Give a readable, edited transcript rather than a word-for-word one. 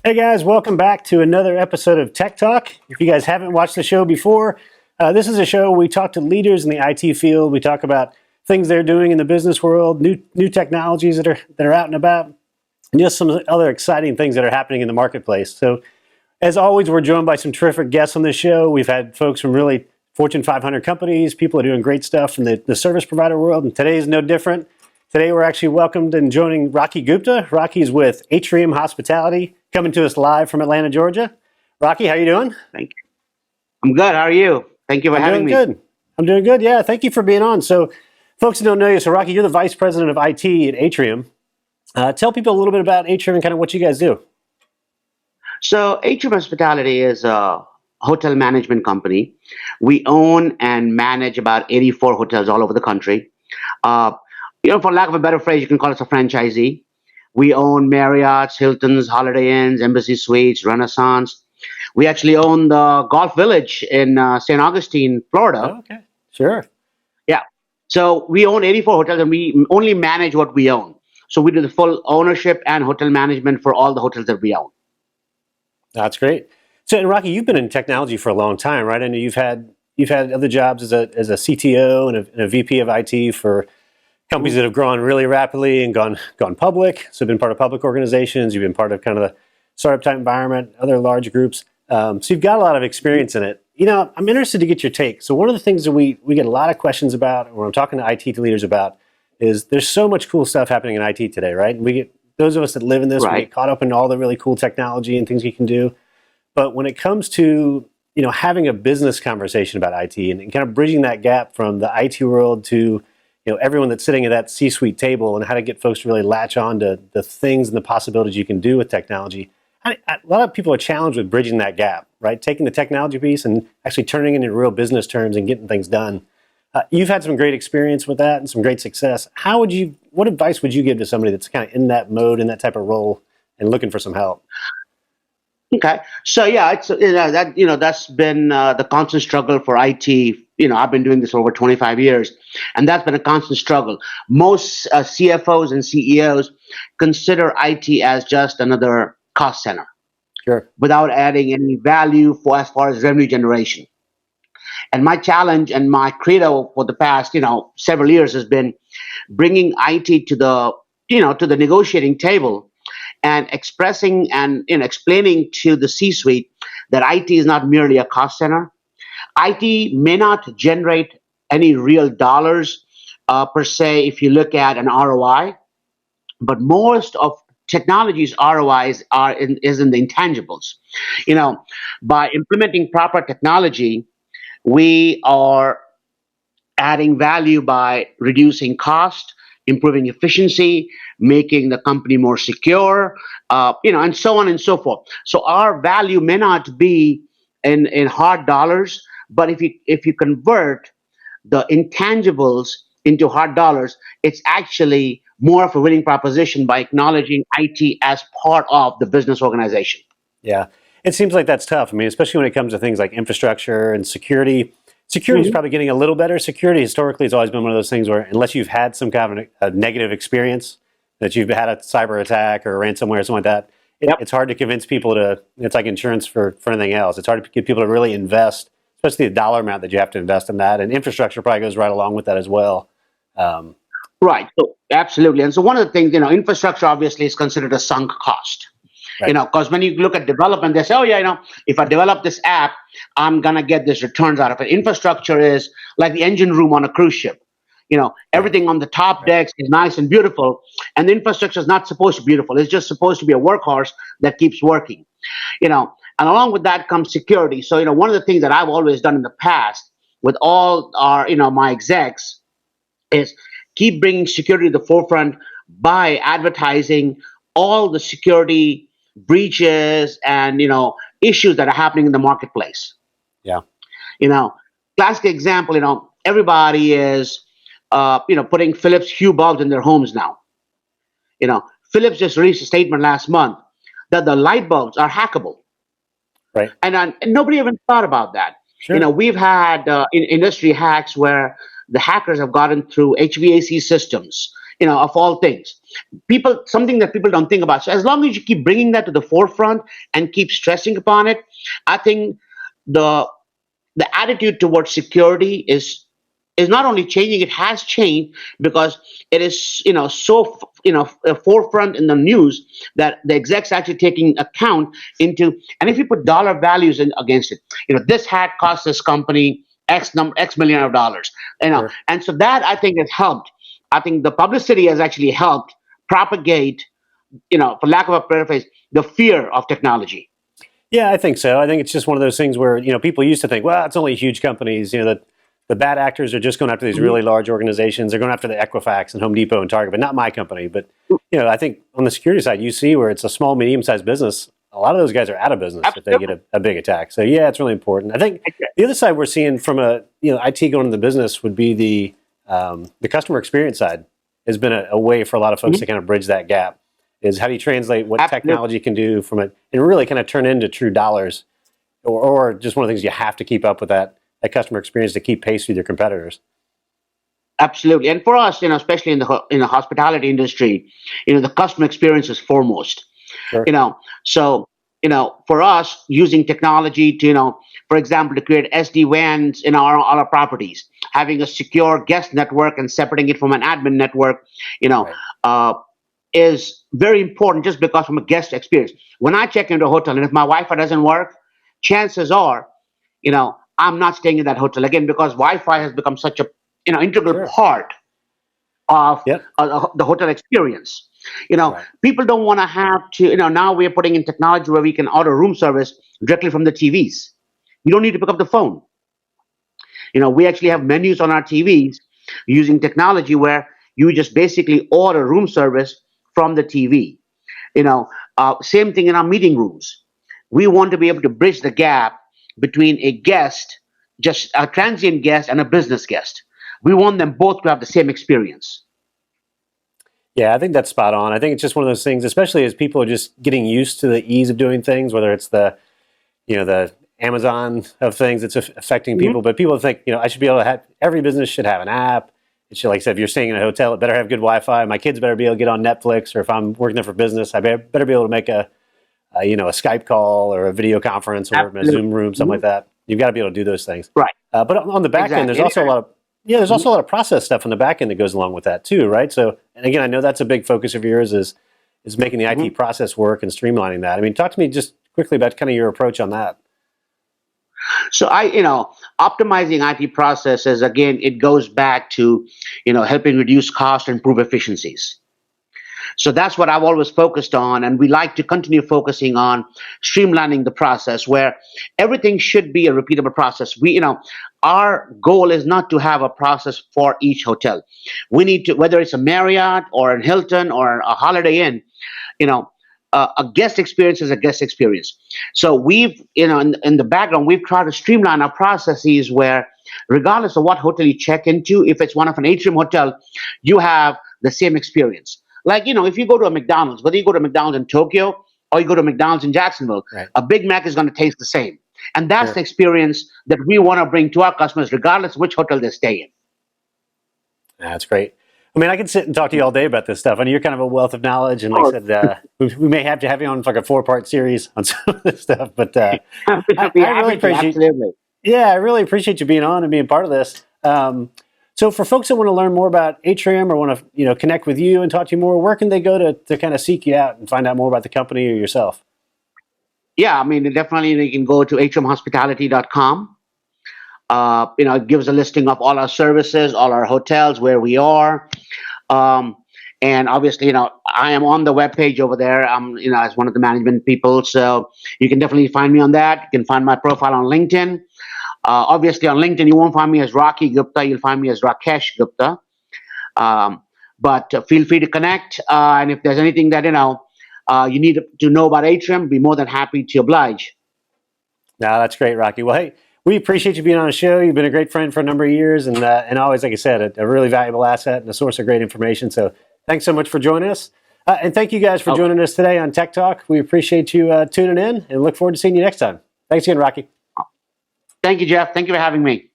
Hey guys, welcome back to another episode of Tech Talk. If you guys haven't watched the show before, this is a show where we talk to leaders in the IT field. We talk about things they're doing in the business world, new technologies that are out and about, and just some other exciting things that are happening in the marketplace. So, as always, we're joined by some terrific guests on this show. We've had folks from really Fortune 500 companies, people are doing great stuff in the service provider world, and today is no different. Today we're actually welcomed and joining Rocky Gupta. Rocky's with Atrium Hospitality, coming to us live from Atlanta, Georgia. Rocky, how you doing? Thank you. I'm good. How are you? Thank you for having me. I'm doing good. Yeah, thank you for being on. So, folks who don't know you, so Rocky, you're the Vice President of IT at Atrium. Tell people a little bit about Atrium and kind of what you guys do. So, Atrium Hospitality is a hotel management company. We own and manage about 84 hotels all over the country. For lack of a better phrase, you can call us a franchisee. We own Marriott's, Hilton's, Holiday Inns, Embassy Suites, Renaissance. We actually own the Golf Village in St. Augustine, Florida. Oh, okay, sure. Yeah. So we own 84 hotels and we only manage what we own. So we do the full ownership and hotel management for all the hotels that we own. That's great. So, and Rocky, you've been in technology for a long time, right? I know you've had other jobs as a CTO and a VP of IT for companies that have grown really rapidly and gone public. So, been part of public organizations. You've been part of kind of the startup type environment, other large groups. So, you've got a lot of experience in it. You know, I'm interested to get your take. So, one of the things that we get a lot of questions about, or I'm talking to IT leaders about, is there's so much cool stuff happening in IT today, right? And we get those of us that live in this, we get caught up in all the really cool technology and things you can do. But when it comes to having a business conversation about IT and kind of bridging that gap from the IT world to everyone that's sitting at that C-suite table and how to get folks to really latch on to the things and the possibilities you can do with technology. A lot of people are challenged with bridging that gap, right? Taking the technology piece and actually turning it into real business terms and getting things done. You've had some great experience with that and some great success. What advice would you give to somebody that's kind of in that mode, in that type of role, and looking for some help? Okay, so yeah, that's been the constant struggle for IT. I've been doing this for over 25 years, and that's been a constant struggle. Most CFOs and CEOs consider IT as just another cost center, sure, without adding any value as far as revenue generation. And my challenge and my credo for the past several years has been bringing IT to the negotiating table and expressing and explaining to the C-suite that IT is not merely a cost center. IT may not generate any real dollars per se if you look at an ROI, but most of technology's ROIs is in the intangibles. By implementing proper technology, we are adding value by reducing cost, improving efficiency, making the company more secure, and so on and so forth. So our value may not be in hard dollars, but if you convert the intangibles into hard dollars, it's actually more of a winning proposition by acknowledging IT as part of the business organization. Yeah, it seems like that's tough. I mean, especially when it comes to things like infrastructure and security. Security is probably getting a little better. Security historically has always been one of those things where unless you've had some kind of a negative experience, that you've had a cyber attack or ransomware or something like that, it's hard to convince people it's like insurance for anything else. It's hard to get people to really invest, especially the dollar amount that you have to invest in that. And infrastructure probably goes right along with that as well. Right. So absolutely. And so one of the things, infrastructure obviously is considered a sunk cost. Right. Because when you look at development, they say, oh yeah, if I develop this app, I'm going to get this returns out of it. Infrastructure is like the engine room on a cruise ship. Everything on the top decks is nice and beautiful, and the infrastructure is not supposed to be beautiful. It's just supposed to be a workhorse that keeps working. And along with that comes security. So, one of the things that I've always done in the past with all our, my execs is keep bringing security to the forefront by advertising all the security breaches and issues that are happening in the marketplace. Yeah. Classic example, everybody is putting Philips Hue bulbs in their homes now. Philips just released a statement last month that the light bulbs are hackable. Right. And nobody even thought about that. Sure. We've had industry hacks where the hackers have gotten through HVAC systems, of all things. something that people don't think about. So as long as you keep bringing that to the forefront and keep stressing upon it, I think the the attitude towards security is not only changing, it has changed because it is, so, forefront in the news that the execs actually taking account into, and if you put dollar values against it, this hat cost this company X million of dollars, Sure. and so that I think has helped. I think the publicity has actually helped propagate, for lack of a better phrase, the fear of technology. Yeah, I think so. I think it's just one of those things where people used to think, well, it's only huge companies. That the bad actors are just going after these really large organizations. They're going after the Equifax and Home Depot and Target, but not my company. But I think on the security side, you see where it's a small, medium-sized business. A lot of those guys are out of business if they get a big attack. So yeah, it's really important. I think the other side we're seeing from IT going into the business would be the customer experience side has been a way for a lot of folks to kind of bridge that gap. Is how do you translate what technology can do from it and really kind of turn into true dollars, or just one of the things you have to keep up with that customer experience to keep pace with your competitors. Absolutely, and for us, especially in the hospitality industry, the customer experience is foremost. Sure. So for us, using technology to, for example, to create SD-WANs in all our properties, having a secure guest network and separating it from an admin network, Right. Is very important just because from a guest experience. When I check into a hotel and if my Wi-Fi doesn't work, chances are, I'm not staying in that hotel again because Wi-Fi has become such a integral Sure. part of Yep. the hotel experience. Right. People don't want to have to. Now we are putting in technology where we can order room service directly from the TVs. You don't need to pick up the phone. We actually have menus on our TVs using technology where you just basically order room service from the TV. Same thing in our meeting rooms. We want to be able to bridge the gap between a guest, just a transient guest, and a business guest. We want them both to have the same experience. Yeah, I think that's spot on. I think it's just one of those things, especially as people are just getting used to the ease of doing things, whether it's the Amazon of things that's affecting Mhm. people. But people think, I should be able to have, every business should have an app. It should, like I said, if you're staying in a hotel, it better have good Wi-Fi. My kids better be able to get on Netflix, or if I'm working there for business, I better be able to make a Skype call or a video conference or a Zoom room, something like that. You've got to be able to do those things. Right. But on the back end, there's Exactly. also a lot of there's also a lot of process stuff on the back end that goes along with that too, right? So, and again, I know that's a big focus of yours is making the IT process work and streamlining that. I mean, talk to me just quickly about kind of your approach on that. So optimizing IT processes, again, it goes back to, helping reduce cost and improve efficiencies. So that's what I've always focused on, and we like to continue focusing on streamlining the process where everything should be a repeatable process. Our goal is not to have a process for each hotel. We need to, whether it's a Marriott or a Hilton or a Holiday Inn, you know, a guest experience is a guest experience. So we've, in the background, we've tried to streamline our processes where, regardless of what hotel you check into, if it's one of an Atrium hotel, you have the same experience. Like, if you go to a McDonald's, whether you go to McDonald's in Tokyo or you go to McDonald's in Jacksonville, Right. a Big Mac is going to taste the same. And that's Sure. the experience that we want to bring to our customers, regardless of which hotel they stay in. That's great. I mean, I could sit and talk to you all day about this stuff. I know you're kind of a wealth of knowledge, and like I said, we may have to have you on like a 4-part series on some of this stuff. But I really appreciate. Absolutely. Yeah, I really appreciate you being on and being part of this. So, for folks that want to learn more about Atrium or want to connect with you and talk to you more, where can they go to kind of seek you out and find out more about the company or yourself? Yeah, I mean, definitely you can go to atriumhospitality.com. It gives a listing of all our services, all our hotels, where we are. And obviously, I am on the webpage over there. I'm, as one of the management people. So you can definitely find me on that. You can find my profile on LinkedIn. Obviously, on LinkedIn, you won't find me as Rocky Gupta. You'll find me as Rakesh Gupta. But feel free to connect. And if there's anything that, you need to know about Atrium, be more than happy to oblige. No, that's great, Rocky. Well, hey, we appreciate you being on the show. You've been a great friend for a number of years, and always, like I said, a really valuable asset and a source of great information. So thanks so much for joining us. And thank you guys for joining us today on Tech Talk. We appreciate you tuning in and look forward to seeing you next time. Thanks again, Rocky. Thank you, Jeff. Thank you for having me.